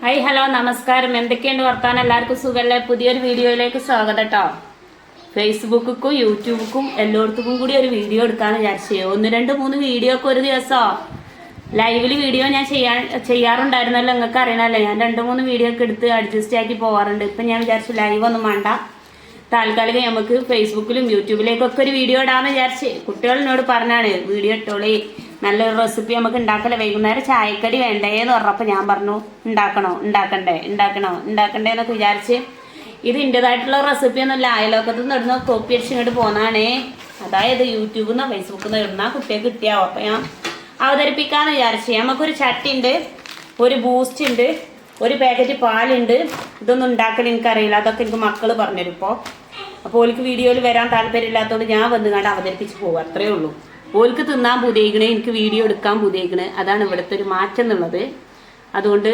Hi hello നമസ്കാരം. എന്തൊക്കെയുണ്ട് വർത്താനം? എല്ലാവർക്കും സുഖമല്ലേ? പുതിയൊരു വീഡിയോയിലേക്ക് സ്വാഗതം കേട്ടോ. ഫേസ്ബുക്കും യൂട്യൂബുക്കും എല്ലായിടത്തും കൂടി ഒരു വീഡിയോ എടുക്കാന്ന് വിചാരിച്ചു. 1, 2, 3 വീഡിയോ ഒക്കെ ഒരു ദിവസമോ ലൈവില് വീഡിയോ ഞാൻ ചെയ്യാറുണ്ടായിരുന്നല്ലോ, നിങ്ങൾക്ക് അറിയണമല്ലോ. ഞാൻ 2, 3 വീഡിയോ ഒക്കെ എടുത്ത് അഡ്ജസ്റ്റ് ആക്കി പോകാറുണ്ട്. ഇപ്പം ഞാൻ വിചാരിച്ചു ലൈവ് ഒന്നും വേണ്ട, താൽക്കാലികം നമുക്ക് ഫേസ്ബുക്കിലും യൂട്യൂബിലേക്കൊക്കെ ഒരു വീഡിയോ ഇടാന്ന് വിചാരിച്ച്. കുട്ടികളെന്നോട് പറഞ്ഞാണ് വീഡിയോ ഇട്ടോളി, നല്ലൊരു റെസിപ്പി നമുക്ക് ഉണ്ടാക്കല, വൈകുന്നേരം ചായക്കടി വേണ്ടേന്ന് പറഞ്ഞപ്പോൾ ഞാൻ പറഞ്ഞു ഉണ്ടാക്കണ്ടേ എന്നൊക്കെ വിചാരിച്ച്. ഇത് എൻ്റെതായിട്ടുള്ള റെസിപ്പി ഒന്നുമില്ല, അയലോക്കത്ത് നിന്ന് ഇടുന്ന കോപ്പി അടിച്ച് ഇങ്ങോട്ട് പോന്നാണേ. അതായത് യൂട്യൂബിൽ നിന്ന് ഫേസ്ബുക്കിൽ നിന്ന് ഇടുന്ന കുട്ടിയെ കിട്ടിയാവും. അപ്പം ഞാൻ അവതരിപ്പിക്കാമെന്ന് വിചാരിച്ച്. നമുക്കൊരു ചട്ടി ഉണ്ട്, ഒരു ബൂസ്റ്റ് ഉണ്ട്, ഒരു പാക്കറ്റ് പാലുണ്ട്. ഇതൊന്നും ഉണ്ടാക്കൽ എനിക്കറിയില്ല, അതൊക്കെ എനിക്ക് മക്കൾ പറഞ്ഞുതരും. അപ്പോൾ ഓൾക്ക് വീഡിയോയിൽ വരാൻ താല്പര്യമില്ലാത്തതുകൊണ്ട് ഞാൻ വന്ന് കണ്ട് അവതരിപ്പിച്ച് പോകും, അത്രയേ ഉള്ളൂ. ഓൾക്ക് തിന്നാൻ പുതിയേക്കണേ, എനിക്ക് വീഡിയോ എടുക്കാൻ പുതിയേക്കണേ. അതാണ് ഇവിടുത്തെ ഒരു മാറ്റം എന്നുള്ളത്. അതുകൊണ്ട്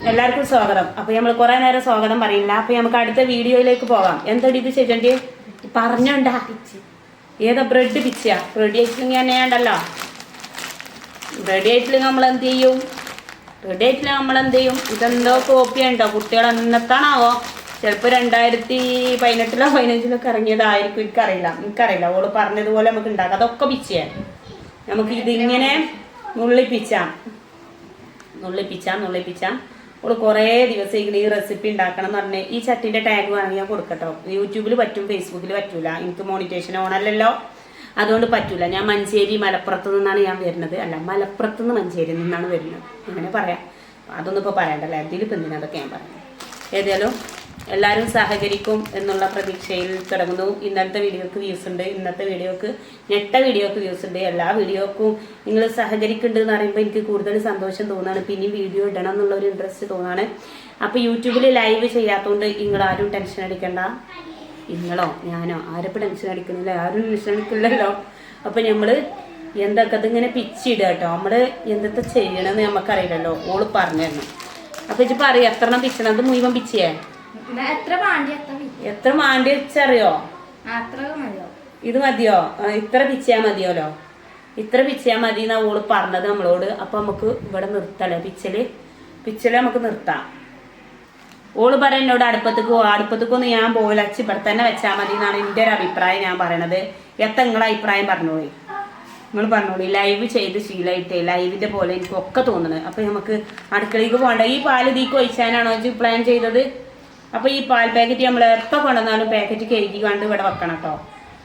എല്ലാവർക്കും സ്വാഗതം. അപ്പോൾ നമ്മൾ കുറേ നേരം സ്വാഗതം പറയില്ല. അപ്പോൾ നമുക്ക് അടുത്ത വീഡിയോയിലേക്ക് പോകാം. എന്താണ് ഇത് ചെയ്യേണ്ടി പറഞ്ഞോണ്ടാ? ഏതാ ബ്രെഡ് പിച്ചാ? ബ്രെഡ് ആയിട്ടില്ലെങ്കിൽ തന്നെ ഉണ്ടല്ലോ. ബ്രെഡ് ആയിട്ടില്ലെങ്കിൽ നമ്മൾ എന്ത് ചെയ്യും? ഇതെന്തോ കോപ്പിയുണ്ടോ? കുട്ടികൾ എന്നത്താണാവോ? ചിലപ്പോൾ 2018-ലോ 2015-ലോ ഇറങ്ങിയതായിരിക്കും, എനിക്കറിയില്ല. ഓള് പറഞ്ഞതുപോലെ നമുക്ക് ഉണ്ടാക്കാം. അതൊക്കെ പിച്ചേ നമുക്ക് ഇതിങ്ങനെ നുള്ളിപ്പിച്ചാം. ഓള് കുറേ ദിവസം ഈ റെസിപ്പി ഉണ്ടാക്കണം എന്ന് പറഞ്ഞ് ഈ ചട്ടിൻ്റെ ടാഗ് വേണമെങ്കിൽ ഞാൻ കൊടുക്കട്ടോ. യൂട്യൂബിൽ പറ്റും, ഫേസ്ബുക്കിൽ പറ്റൂല. എനിക്ക് മോണിറ്റേഷൻ ഓണല്ലല്ലോ, അതുകൊണ്ട് പറ്റൂല. ഞാൻ മഞ്ചേരി മലപ്പുറത്ത് നിന്നാണ് ഞാൻ വരുന്നത്. അല്ല, മലപ്പുറത്ത് നിന്ന് മഞ്ചേരി നിന്നാണ് വരുന്നത്, അങ്ങനെ പറയാം. അതൊന്നും ഇപ്പോൾ പറയണ്ടല്ലോ, ഇതിലിപ്പോൾ എന്തിനാ അതൊക്കെ ഞാൻ പറഞ്ഞു. ഏതായാലും എല്ലാവരും സഹകരിക്കും എന്നുള്ള പ്രതീക്ഷയിൽ തുടങ്ങുന്നു. ഇന്നത്തെ വീഡിയോക്ക് വ്യൂസ് ഉണ്ട്, ഇന്നത്തെ വീഡിയോക്ക് വീഡിയോക്ക് വ്യൂസ് ഉണ്ട്. എല്ലാ വീഡിയോക്കും നിങ്ങൾ സഹകരിക്കുന്നുണ്ട് എന്ന് പറയുമ്പോൾ എനിക്ക് കൂടുതൽ സന്തോഷം തോന്നുകയാണ്. പിന്നെയും വീഡിയോ ഇടണം എന്നുള്ളൊരു ഇൻട്രസ്റ്റ് തോന്നുകയാണ്. അപ്പോൾ യൂട്യൂബിൽ ലൈവ് ചെയ്യാത്തതുകൊണ്ട് നിങ്ങളാരും ടെൻഷൻ അടിക്കണ്ട. നിങ്ങളോ ഞാനോ ആരപ്പോൾ ടെൻഷൻ അടിക്കുന്നില്ല, ആരും ടെൻഷൻ അടിക്കില്ലല്ലോ. അപ്പോൾ നമ്മൾ എന്തൊക്കെ ഇതിങ്ങനെ പിച്ചിടുക കേട്ടോ. നമ്മൾ എന്തൊക്കെ ചെയ്യണമെന്ന് നമുക്കറിയില്ലല്ലോ, ഓള് പറഞ്ഞു തരണം. അപ്പോൾ ഇത് പറയും എത്ര എണ്ണം പിച്ചണം? അത് മുഴുവൻ പിച്ചിയേ? എത്ര മാണ്ടി വെച്ചറിയോ? ഇത് മതിയോ? ഇത്ര പിച്ചാൽ മതിയോലോ, ഇത്ര പിച്ചാൽ മതി എന്നാ ഓള് പറഞ്ഞത് നമ്മളോട്. അപ്പൊ നമുക്ക് ഇവിടെ നിർത്തല്ലേ, പിച്ചല് നമുക്ക് നിർത്താം. ഓള് പറയാൻ എന്നോട് അടുപ്പത്തേക്കൊന്നും ഞാൻ പോകില്ല, അച്ഛ ഇവിടെ തന്നെ വെച്ചാൽ മതി എന്നാണ് എൻ്റെ ഒരു അഭിപ്രായം. ഞാൻ പറയണത് നിങ്ങളെ അഭിപ്രായം പറഞ്ഞോളി, നിങ്ങൾ പറഞ്ഞോളി. ലൈവ് ചെയ്ത് ശീലമായിട്ടേ ലൈവിന്റെ പോലെ എനിക്കൊക്കെ തോന്നുന്നത്. അപ്പൊ നമുക്ക് അടുക്കളയ്ക്ക് പോകണ്ട. ഈ പാല് ഇതിക്ക് ഒഴിച്ചാനാണോ പ്ലാൻ ചെയ്തത്? അപ്പോൾ ഈ പാൽ പാക്കറ്റ് നമ്മൾ എപ്പോൾ കൊണ്ടുവന്നാലും പാക്കറ്റ് കഴുകി കണ്ട് ഇവിടെ വെക്കണം കേട്ടോ.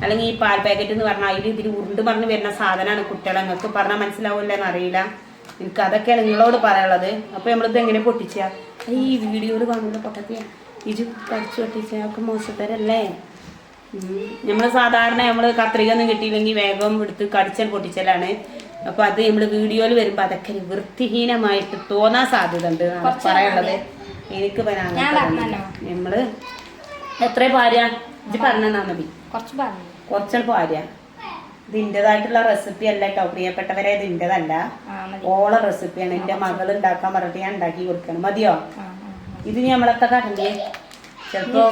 അല്ലെങ്കിൽ ഈ പാൽ പാക്കറ്റ് എന്ന് പറഞ്ഞാൽ ഇതിൽ ഉരുണ്ട് പറഞ്ഞ് വരുന്ന സാധനമാണ്. കുട്ടികളെ നിങ്ങൾക്ക് പറഞ്ഞാൽ മനസ്സിലാവില്ലെന്ന് അറിയില്ല. എനിക്ക് അതൊക്കെയാണ് നിങ്ങളോട് പറയാനുള്ളത്. അപ്പോൾ നമ്മളിത് എങ്ങനെ പൊട്ടിച്ചാൽ ഈ വീഡിയോയിൽ കാണുന്ന പൊട്ടത്തിയാ ഇത് കടിച്ചു പൊട്ടിച്ചാൽ ഒക്കെ മോശത്തരല്ലേ? നമ്മൾ സാധാരണ കത്രിക ഒന്നും കിട്ടിയില്ലെങ്കിൽ വേഗം എടുത്ത് കടിച്ചാൽ പൊട്ടിച്ചലാണ്. അപ്പോൾ അത് നമ്മൾ വീഡിയോയിൽ വരുമ്പോൾ അതൊക്കെ വൃത്തിഹീനമായിട്ട് തോന്നാൻ സാധ്യത ഉണ്ട് പറയാനുള്ളത്. എനിക്ക് നമ്മള് എത്ര ഭാര്യ ഇത് പറഞ്ഞാ മതി, കുറച്ചാൽ ഭാര്യ. ഇതിൻ്റെതായിട്ടുള്ള റെസിപ്പി അല്ല കേട്ടോ പ്രിയപ്പെട്ടവരെ, ഇതിൻ്റെതല്ല, ഓള റെസിപ്പിയാണ്. എൻ്റെ മകൾ ഉണ്ടാക്കാൻ പറഞ്ഞിട്ട് ഞാൻ ഉണ്ടാക്കി കൊടുക്കണം. മതിയോ? ഇത് നമ്മളെത്ര കാട്ടണ്ടേ? ചിലപ്പോ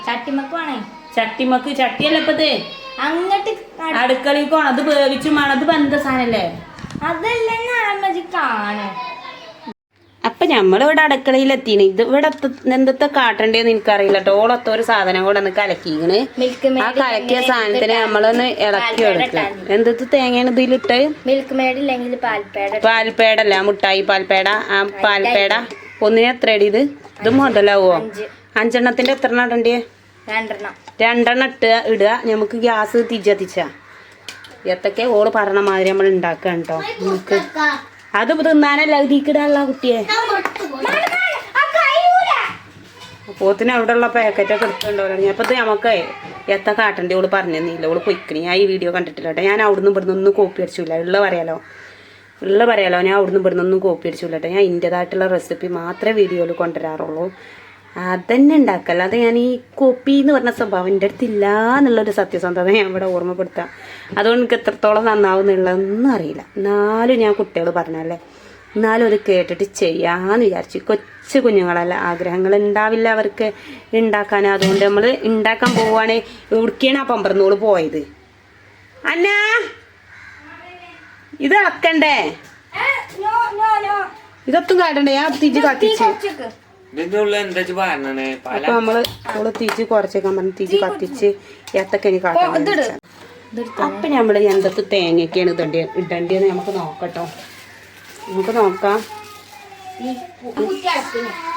ചട്ടിമക്ക് ചട്ടിയല്ല ഇപ്പത് അടുക്കളയ്ക്കോ അത് വേവിച്ചും വേണം. അത് ബന്ധ സാധനല്ലേ? അപ്പൊ നമ്മളിവിടെ അടുക്കളയിലെത്തിന്. ഇത് ഇവിടെ എന്തൊക്കെ കാട്ടണ്ടേന്ന് എനിക്കറിയില്ല കേട്ടോ. ഓളൊത്ത ഒരു സാധനം കൂടെ ഒന്ന് കലക്കിക്കണ്. ആ കലക്കിയ സാധനത്തിന് നമ്മളൊന്ന് ഇളക്കി എടുക്കുക. എന്തൊക്കെ തേങ്ങയാണ് ഇതിലിട്ട്? മിൽക്ക് മേഡ് ഇല്ലെങ്കിൽ പാൽപ്പേടല്ല, മുട്ടായി പാൽപ്പേട. ആ പാൽപ്പേട ഒന്നിന് എത്ര അടി? ഇത് മുതലാവോ? 5 എണ്ണത്തിന്റെ എത്ര എണ്ണം ഇടണ്ടേ? 2 എണ്ണം ഇടുക. നമുക്ക് ഗ്യാസ് തിരിച്ച എത്തൊക്കെ ഓള് പറഞ്ഞ മാതിരി നമ്മൾ ഉണ്ടാക്കുക കേട്ടോ. നമുക്ക് അത് തിന്നാനല്ല ഇതിക്കിടാനുള്ള കുട്ടിയെ. പോത്തിന് അവിടെ ഉള്ള പാക്കറ്റൊക്കെ എടുത്തുകൊണ്ടോ. അപ്പൊ നമുക്ക് എത്ര കാട്ടണ്ടേ ഓള് പറഞ്ഞില്ല. ഓള് പൊയ്ക്കണി. ഞാൻ ഈ വീഡിയോ കണ്ടിട്ടില്ല കേട്ടോ. ഞാൻ അവിടുന്ന് ഇവിടുന്ന് ഒന്നും കോപ്പി അടിച്ചില്ല. ഉള്ള പറയാലോ ഞാൻ അവിടുന്ന് ഇവിടുന്ന് ഒന്നും കോപ്പി അടിച്ചില്ല കേട്ടോ. ഞാൻ എൻ്റെതായിട്ടുള്ള റെസിപ്പി മാത്രമേ വീഡിയോയിൽ കൊണ്ടുവരാറുള്ളൂ. അതന്നെ ഉണ്ടാക്കല്ല. അത് ഞാൻ ഈ കോപ്പി എന്ന് പറഞ്ഞ സ്വഭാവം എൻ്റെ അടുത്തില്ല എന്നുള്ളൊരു സത്യസന്ധത ഞാൻ ഇവിടെ ഓർമ്മപ്പെടുത്താം. അതുകൊണ്ട് എനിക്ക് എത്രത്തോളം നന്നാവുന്നുള്ളതൊന്നും അറിയില്ല. എന്നാലും ഞാൻ കുട്ടികൾ പറഞ്ഞല്ലേ, എന്നാലും അത് കേട്ടിട്ട് ചെയ്യാന്ന് വിചാരിച്ചു. കൊച്ചു കുഞ്ഞുങ്ങളല്ല, ആഗ്രഹങ്ങൾ ഉണ്ടാവില്ല അവർക്ക് ഉണ്ടാക്കാൻ. അതുകൊണ്ട് നമ്മൾ ഉണ്ടാക്കാൻ പോവുകയാണെ എവിടേക്കാണ് ആ പമ്പറന്നോള് പോയത്? അന്നാ ഇത് ഇളക്കണ്ടേ? ഇതൊത്തും കാട്ടണ്ടേ ഞാൻ തിരിച്ച് കത്തിച്ച് അപ്പൊ നമ്മള് തിരിച്ച് കുറച്ചേക്കാൻ പറഞ്ഞ് തിരിച്ച് കത്തിച്ച് ഏത്തക്കനി കാട്ടാൻ. അപ്പൊ നമ്മള് എന്തൊക്കെ തേങ്ങയൊക്കെയാണ് ഇടേണ്ടതെന്ന് നമുക്ക് നോക്കട്ടോ. നമുക്ക് നോക്കാം.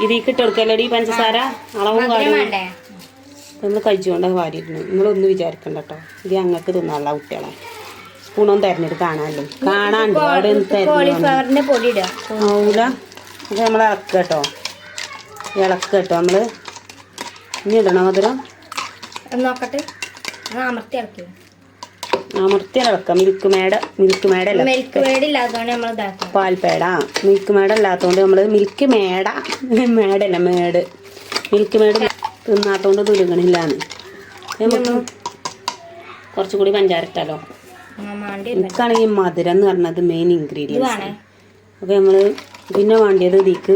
ഇതിക്ക് ഇട്ടെടുക്കല്ലടി പഞ്ചസാര അളവും കാര്യം നമ്മൾ കഴിച്ചുകൊണ്ട് വാരിയിരുന്നു. നിങ്ങളൊന്നും വിചാരിക്കണ്ട കേട്ടോ. ഇത് ഞങ്ങൾക്ക് തിന്നാനുള്ള കുട്ടികളെ സ്പൂണൊന്നും തരഞ്ഞിട്ട് കാണാനല്ലേ കാണാണ്ട് അവിടെ ആവൂല. ഇത് നമ്മൾ ഇളക്കുക കേട്ടോ. ഇളക്കുക കേട്ടോ. നമ്മള് ഇനി ഇടണം മധുരം നോക്കട്ടെ. അമർത്തി ഇളക്കാം. മിൽക്ക് മേടല്ല പാൽപേട. മിൽക്ക് മേട അല്ലാത്തോണ്ട് നമ്മള് മിൽക്ക് മേടല്ല മേട് മിൽക്ക് മേട് തിന്നാത്തോണ്ട് തുരുങ്ങണില്ലാന്ന്. നമുക്ക് കുറച്ചുകൂടി പഞ്ചാര ഇട്ടാലോ. എനിക്കാണെങ്കിൽ മധുരം എന്ന് പറഞ്ഞത് മെയിൻ ഇൻഗ്രീഡിയൻസ്. അപ്പൊ നമ്മള് പിന്നെ വേണ്ടിയത് ഇതിക്ക്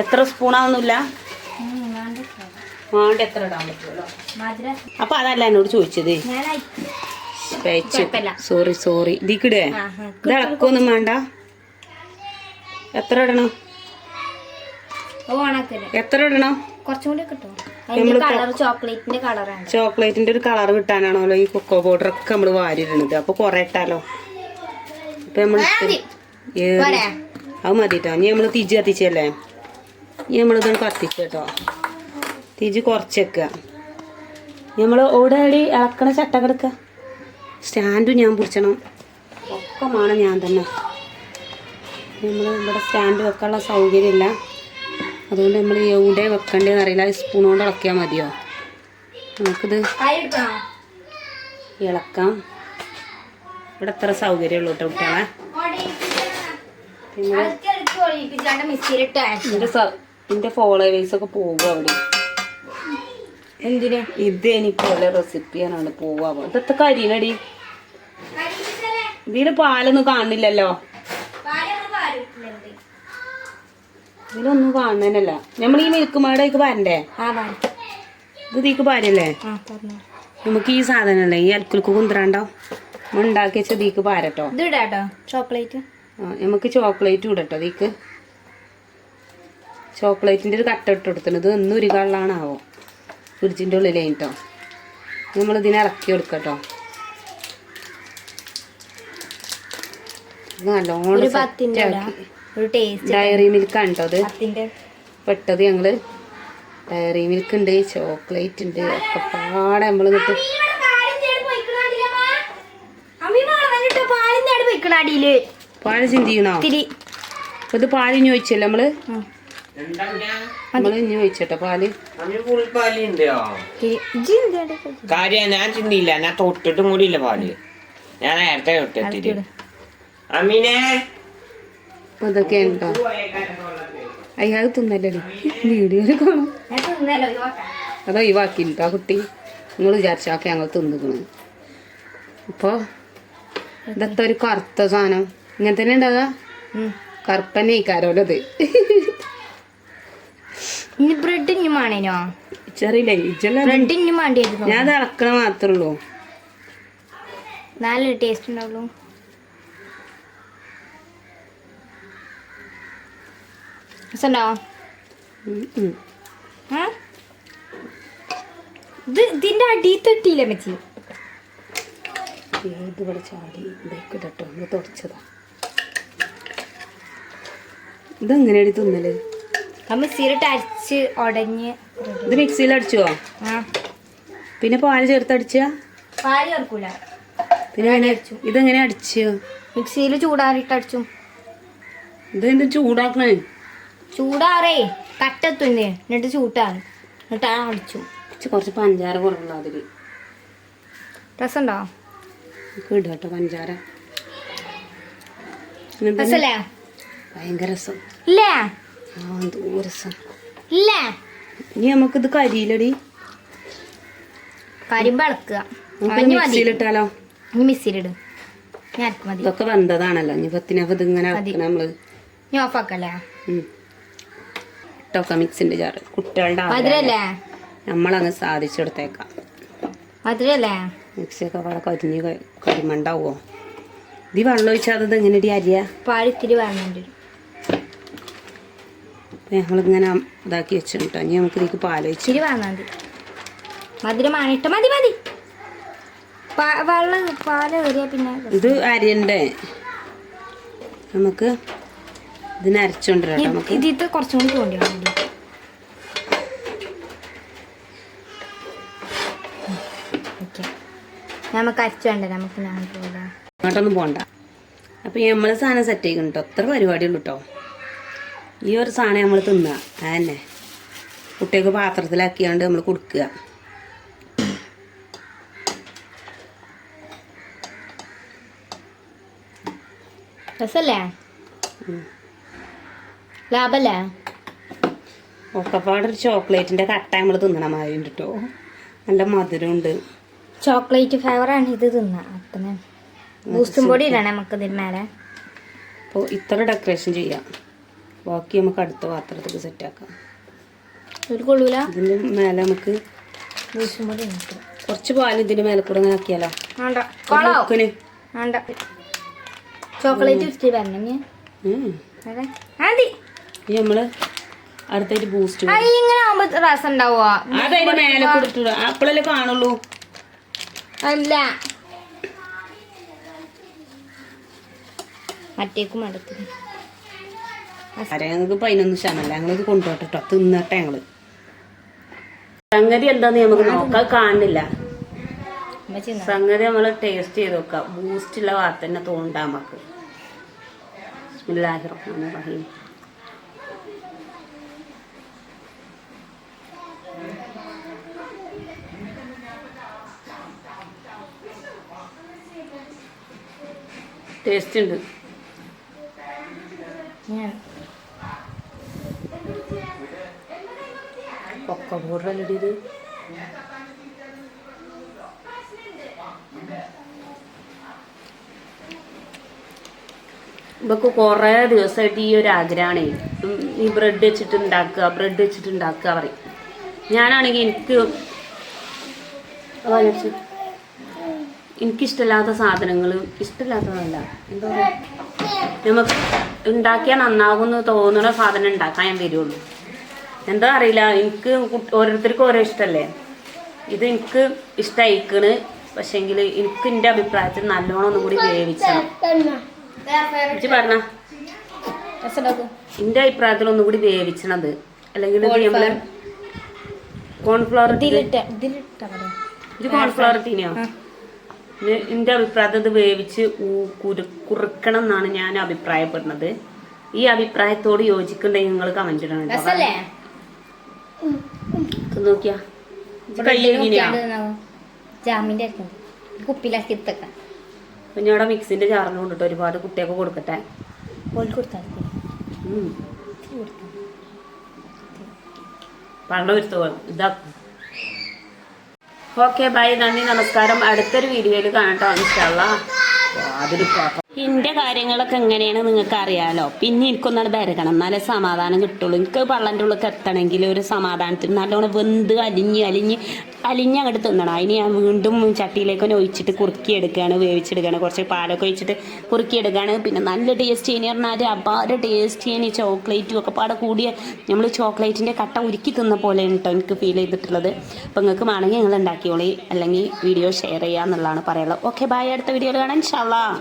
എത്ര സ്പൂണാവുന്നില്ല വേണ്ട എത്ര ഇടാൻ പറ്റുമല്ലോ. അപ്പൊ അതല്ല എന്നോട് ചോദിച്ചത്. സോറി ഇതിക്കിടേ ഇത് ഇളക്കൊന്നും വേണ്ട. എത്ര ഇടണം ചോക്ലേറ്റിന്റെ ഒരു കളർ കിട്ടാനാണല്ലോ ഈ കൊക്കോ പൗഡർ ഒക്കെ നമ്മള് വാരിയിടണത്. അപ്പൊ കൊറേ ഇട്ടാലോ. അപ്പൊ നമ്മൾ അത് മതിട്ടോ. ഇനി നമ്മള് തിജി കത്തിച്ചല്ലേ. ഇനി നമ്മളിതൊന്ന് കത്തിച്ചോ. തിജി കുറച്ചേക്ക. നമ്മള് ഓടെ ഇളക്കണ ചട്ടക്കെടുക്ക. സ്റ്റാൻഡും ഞാൻ പിടിച്ചണം. ഒക്കെ വേണം ഞാൻ തന്നെ. നമ്മൾ ഇവിടെ സ്റ്റാൻഡ് വെക്കാനുള്ള സൗകര്യമില്ല. അതുകൊണ്ട് നമ്മൾ എവിടെ വെക്കേണ്ടതെന്ന് അറിയില്ല. സ്പൂൺ കൊണ്ട് ഇളക്കിയാൽ മതിയോ. നമുക്കിത് ഇളക്കാം. ഇവിടെ എത്ര സൗകര്യമുള്ളൂ കേട്ടോ കുട്ടികളെ. എൻ്റെ ഫോളോവേഴ്സ് ഒക്കെ പോകുക അവിടെ. എന്തിനാ ഇത് എനിക്ക് വല്ല റെസിപ്പിയാണ് പോവാ. ഇതൊക്കെ കരിനടി. ഇതില് പാലൊന്നും കാണുന്നില്ലല്ലോ. ഇതിലൊന്നും കാണുന്നതല്ല. നമ്മൾ ഈ മിൽക്ക് മേടേക്ക് പാരണ്ടേ. ഇത് തീക്ക് പാരല്ലേ. നമുക്ക് ഈ സാധനല്ലേ ഈ അൽക്കുൽക്ക് കുന്ത്രാണ്ടോ നമ്മൾ ഉണ്ടാക്കി വെച്ച തീക്ക് പാരട്ടോ. ചോക്ലേറ്റ് നമുക്ക് ചോക്ലേറ്റ് ഇടട്ടോ. തീക്ക് ചോക്ലേറ്റിന്റെ ഒരു കട്ട ഇട്ട് കൊടുത്തത്. ഇത് ഒന്നും ഒരു കള്ളാണാവോ ഫ്രിഡ്ജിൻ്റെ ഉള്ളിലേട്ടോ. നമ്മളിതിനെ ഇളക്കി കൊടുക്കട്ടോ. നല്ലോണം ഡയറി മിൽക്കാണ് കേട്ടോ അത് പെട്ടത്. ഞങ്ങള് ഡയറി മിൽക്ക് ഉണ്ട്, ചോക്ലേറ്റ് ഉണ്ട്, ഒക്കെ പാടെ നമ്മൾ എന്നിട്ട് പാല് ചിന്തിക്കണോ. ഇത് പാലിഞ്ഞ് ചോദിച്ചല്ലോ നമ്മള്. ഇനി ചോദിച്ചോട്ടോ പാല്. കാര്യം ഞാൻ ചിന്തിയില്ല. ഞാൻ തൊട്ടിട്ടും കൂടി ഇല്ല പാല്. ഞാൻ നേരത്തെ തൊട്ടെത്തിട്ട് അമ്മീനെ അതൊക്കെ ഉണ്ടോ. അയ്യാത് തിന്നല്ലേ വീഡിയോയിൽ കാണാം. അത് ഒഴിവാക്കിട്ടോ ആ കുട്ടി. നിങ്ങൾ വിചാരിച്ചൊക്കെ ഞങ്ങൾ തിന്നിക്കണ്. അപ്പോൾ ഇതൊക്കെ ഒരു കറുത്ത സാധനം ഇങ്ങനെ തന്നെ ഉണ്ടാകാ. കറുപ്പന്നെ ഇക്കാരോലത് ബ്രെഡ് ചെറിയില്ല. ഞാൻ അത് ഇളക്കണ മാത്രമേ ഉള്ളൂ. നല്ല ടേസ്റ്റ് ഉണ്ടാവുള്ളൂ. ഇതിന്റെ അടി തട്ടിയില്ല മച്ചി. ഇവിടെ ചാടി ഇതേക്കിട്ടോ തുടച്ചതാ. ഇതെങ്ങനെയാണ് തിന്നല്. മിക്സിയിലിട്ട് അരച്ച് ഉടഞ്ഞ്. ഇത് മിക്സിയിൽ അടിച്ചോ. പിന്നെ പാല് ചേർത്ത് അടിച്ച. പാല് ചേർക്കൂല. പിന്നെ ഇതെങ്ങനെ അടിച്ചോ. മിക്സിയിൽ ചൂടാറിയിട്ട് അടിച്ചു. ഇതെന്ത് ചൂടാക്കണേ. ചൂടാറേ കട്ടെത്തുന്നേ എന്നിട്ട് ചൂട്ടാറ് എന്നിട്ട് അടിച്ചു. കുറച്ച് പഞ്ചാര കുറവുള്ള അതില് രസമുണ്ടോ. ഇടട്ടോ പഞ്ചാര. രസല്ലേ. ഭയങ്കര രസം. ഇല്ലേ. എന്തോ രസം. ഇല്ലേ. ഇനി നമുക്കിത് കരിയിലടി. കരിമ്പ് ഇളക്കുക. മിക്സിയിലിട്ടാലോ. ഇനി മിക്സിയിലിടും. ഇതൊക്കെ വെന്തതാണല്ലോ. ഇനി പത്തിനകത്ത് ഇതിങ്ങനെ നമ്മള് ഇനി ഓഫാക്കല്ലേ. ഇട്ടൊക്കെ മിക്സിന്റെ ജാറ്. കുട്ടികളുടെ നമ്മളങ്ങ് സാധിച്ചു കൊടുത്തേക്കാം. മിക്സിയൊക്കെ വളരെ കരിഞ്ഞ് കരിമണ്ടാവോ. ഇത് വെള്ളം ഒഴിച്ചാൽ അത് എങ്ങനെ അരിയാ. പാലിത്തിരി വേണമെങ്കിൽ ഞങ്ങളിങ്ങനെ ഇതാക്കി വെച്ചിട്ടോ. ഇനി നമുക്ക് ഇതിലേക്ക് പാൽ വെച്ച് ഇച്ചിരി വാങ്ങാൻ മതി. മധുരമാണിട്ട് മതി മതി. വെള്ളം പാല് കയറിയാൽ പിന്നെ ഇത് അരിയണ്ടേ, നമുക്ക് ഇതിന് അരച്ചോണ്ടിരാം. നമുക്ക് ഇതിട്ട് കുറച്ചും കൂടി തോണ്ടി വേണ്ടി. ഓക്കെ, നമുക്ക് അരച്ചോണ്ടേ നമുക്ക് ഞാൻ പോകാം. അങ്ങോട്ടൊന്നും പോകണ്ട. അപ്പം നമ്മൾ സാധനം സെറ്റ് ചെയ്യണം കേട്ടോ. അത്ര പരിപാടിയുള്ളൂ കേട്ടോ. ഈ ഒരു സാധനം നമ്മൾ തിന്നുക, അതന്നെ കുട്ടികൾക്ക് പാത്രത്തിലാക്കിയാണ്ട് നമ്മൾ കൊടുക്കുക. രസല്ലേ? ലാഭല്ലേ? ഒക്കെപ്പാടൊരു ചോക്ലേറ്റിൻ്റെ കട്ട നമ്മൾ തിന്നണം മാതിരി കേട്ടോ. നല്ല മധുരമുണ്ട്. ചോക്ലേറ്റ് ഫ്ലേവറാണ് ഇത് തിന്നാ. അത്ര ബൂസ്റ്റും പൊടി ഇടണം നമുക്ക് ഇതിന് മേലെ. അപ്പോൾ ഇത്ര ഡെക്കറേഷൻ ചെയ്യാം. ബാക്കി നമുക്ക് അടുത്ത പാത്രത്തിൽ സെറ്റാക്കാം. ഒരു കൊള്ളൂല. ഇതിൻ്റെ മേലെ നമുക്ക് ബൂസ്റ്റും പൊടി ഇട്ടു. കുറച്ച് പാൽ ഇതിൻ്റെ മേലെ കൂടെ അങ്ങനെ ആക്കിയാലോ? വേണ്ട, വേണ്ട. ചോക്ലേറ്റ് ഇഷ്ടം വരണമെങ്കിൽ മതി. ഇനി നമ്മള് അടുത്തായിട്ട് ബൂസ്റ്റ് ഇങ്ങനെ ആവുമ്പോ രസം ഉണ്ടാവുക. അതതിന്റെ മേലെ കൊടുത്തിട്ട് അപ്പോഴല്ലേ കാണുള്ളൂ. അല്ല മറ്റേക്കും അടുത്ത് ഞങ്ങൾക്ക് 11 ശതമാനല്ല. ഞങ്ങളിത് കൊണ്ടുപോട്ടോ, തിന്നട്ടെ. ഞങ്ങള് സംഗതി എന്താന്ന് നമുക്ക് നോക്കാൻ കാണുന്നില്ല. സംഗതി നമ്മള് ടേസ്റ്റ് ചെയ്ത് നോക്കാം. ബൂസ്റ്റുള്ള ഭാഗത്ത് തന്നെ തോണ്ടാ നമുക്ക്. ബിസ്മില്ലാഹിർ റഹ്മാനിർ റഹീം. ടേസ്റ്റ് ഉണ്ട്. കൊക്ക പൗഡറല്ലേ ഇത്? ഇവക്ക് കുറേ ദിവസമായിട്ട് ഈ ഒരു ആഗ്രഹമാണ് ഈ ബ്രെഡ് വെച്ചിട്ട് ഉണ്ടാക്കുക പറയും. ഞാനാണെങ്കിൽ എനിക്കിഷ്ടമില്ലാത്ത സാധനങ്ങൾ, ഇഷ്ടമില്ലാത്തതല്ല, എന്താ പറയുക, നമുക്ക് ഉണ്ടാക്കിയാൽ നന്നാകുമെന്ന് തോന്നുന്ന സാധനം ഉണ്ടാക്കാൻ ഞാൻ വരുള്ളൂ. എന്താ അറിയില്ല, എനിക്ക് ഓരോരുത്തർക്കും ഓരോ ഇഷ്ടമല്ലേ. ഇത് എനിക്ക് ഇഷ്ടമായിക്കണ്. പക്ഷെങ്കിൽ എനിക്ക് എൻ്റെ അഭിപ്രായത്തിൽ നല്ലോണം ഒന്നും കൂടി വേവിച്ചണം. പറഞ്ഞ എൻ്റെ അഭിപ്രായത്തിൽ ഒന്നും കൂടി വേവിച്ചണത്. അല്ലെങ്കിൽ നമ്മള് കോൺഫ്ലവർ കോൺഫ്ലവർ ഇട്ടിനെയോ? എൻ്റെ അഭിപ്രായത്തിൽ ഇത് വേവിച്ച് കുറുക്കണം എന്നാണ് ഞാൻ അഭിപ്രായപ്പെടുന്നത്. ഈ അഭിപ്രായത്തോട് യോജിക്കുന്നുണ്ടെങ്കിൽ നിങ്ങൾ കമന്റ് ഇടണം. നോക്കിയാ പിന്നെ അവിടെ മിക്സിന്റെ ചാറിന് കൊണ്ടിട്ട് ഒരുപാട് കുട്ടിയൊക്കെ കൊടുക്കട്ടെ. പണ്ട് വരുത്തോ ഇതാക്കും. ഓക്കെ, ബൈ, നന്ദി, നമസ്കാരം. അടുത്തൊരു വീഡിയോയിൽ കാണട്ടോ ഇൻഷാ അല്ലാഹ്. എൻ്റെ കാര്യങ്ങളൊക്കെ എങ്ങനെയാണ് നിങ്ങൾക്ക് അറിയാലോ. പിന്നെ എനിക്കൊന്നാണ് ബരക്കണം, എന്നാലേ സമാധാനം കിട്ടുള്ളൂ. എനിക്ക് പള്ളൻ്റെ ഉള്ളിൽ എത്തണമെങ്കിൽ ഒരു സമാധാനത്തിന് നല്ലോണം വെന്ത് അലിഞ്ഞങ്ങോട്ട് തിന്നണം. അതിന് ഞാൻ വീണ്ടും ചട്ടിയിലേക്കൊന്ന് ഒഴിച്ചിട്ട് കുറുക്കിയെടുക്കുകയാണ്, വേവിച്ചെടുക്കുകയാണ്. കുറച്ച് പാലൊക്കെ ഒഴിച്ചിട്ട് കുറുക്കിയെടുക്കുകയാണ്. പിന്നെ നല്ല ടേസ്റ്റ് എന്ന് പറഞ്ഞാൽ അപാര ടേസ്റ്റ് ചെയ്യാൻ ഈ ചോക്ലേറ്റും ഒക്കെ പാടെ കൂടിയ നമ്മൾ ചോക്ലേറ്റിൻ്റെ കട്ട ഉരുക്കി തിന്ന പോലെയാണ് കേട്ടോ എനിക്ക് ഫീൽ ചെയ്തിട്ടുള്ളത്. അപ്പോൾ നിങ്ങൾക്ക് വേണമെങ്കിൽ നിങ്ങൾ ഉണ്ടാക്കിയോളി, അല്ലെങ്കിൽ വീഡിയോ ഷെയർ ചെയ്യുക എന്നുള്ളതാണ് പറയുള്ളത്. ഓക്കെ, ബൈ, അടുത്ത വീഡിയോയിൽ കാണാം ഇൻഷാ അല്ലാഹ്.